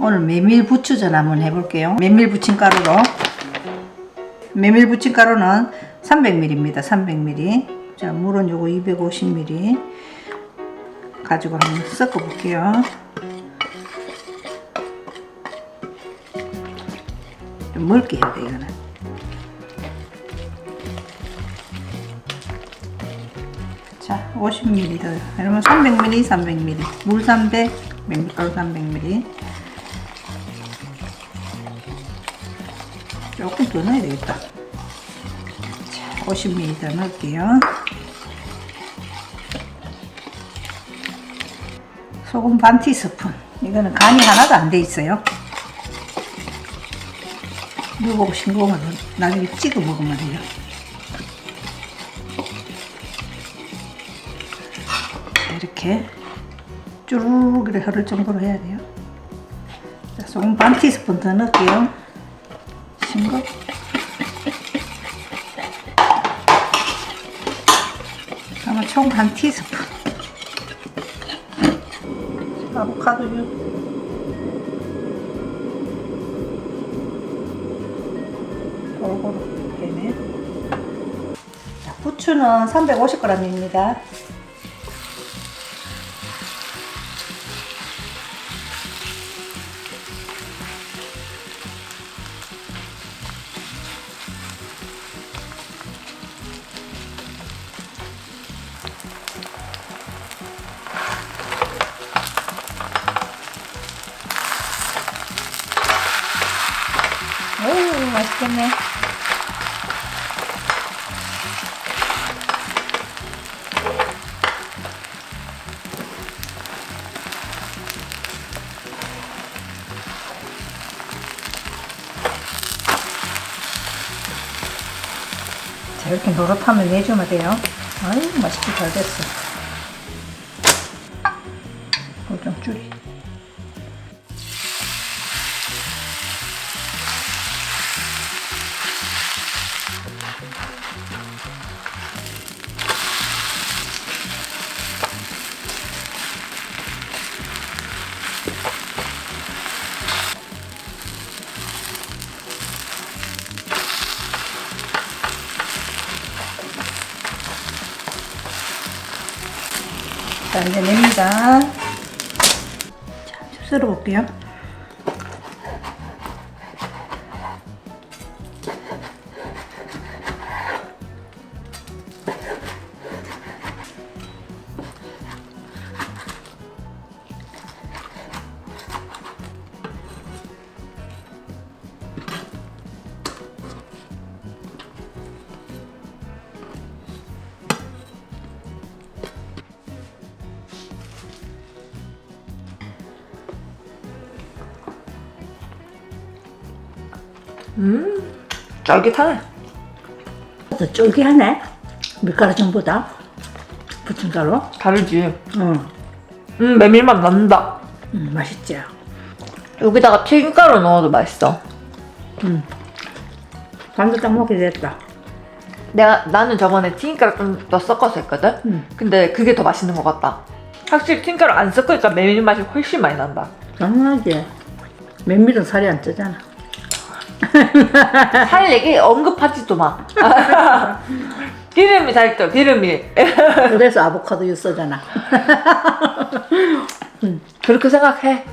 오늘 메밀 부추전 한번 해볼게요. 메밀 부침가루로. 메밀 부침가루는 300ml입니다. 300ml. 자, 물은 요거 250ml 가지고 한번 섞어 볼게요. 좀 묽게 해야 돼, 이거는. 자, 50ml 더. 이러면 300ml, 300ml. 물 300, 메밀가루 300ml. 조금 더 넣어야 되겠다. 자, 50ml 더 넣을게요. 소금 반 티스푼. 이거는 간이 하나도 안 돼 있어요. 누구보고 싱거우면 나중에 찍어 먹으면 돼요. 이렇게 쭈르륵 이렇게 흐를 정도로 해야 돼요. 자, 소금 반 티스푼 더 넣을게요. 싱거. 아마 총 반 티스푼. 아보카도유. 골고루 되네. 자, 부추는 350g입니다. 오, 맛있겠네. 자, 이렇게 노릇하면 내주면 돼요. 아유, 맛있게 잘 됐어. 이거 좀 줄이. 자, 이제 냅니다. 자, 썰어 볼게요. 쫄깃하네. 더 쫄깃하네. 밀가루 전보다. 부침가루. 다르지. 응. 메밀맛 난다. 맛있지. 여기다가 튀김가루 넣어도 맛있어. 간도 딱 먹게 됐다. 나는 저번에 튀김가루 좀 더 섞어서 했거든? 근데 그게 더 맛있는 것 같다. 확실히 튀김가루 안 섞으니까 메밀 맛이 훨씬 많이 난다. 당연하지. 메밀은 살이 안 찌잖아. 살 얘기 언급하지도 마. 기름이 잘 떠, 기름이. 그래서 아보카도유 쓰잖아. 그렇게 생각해.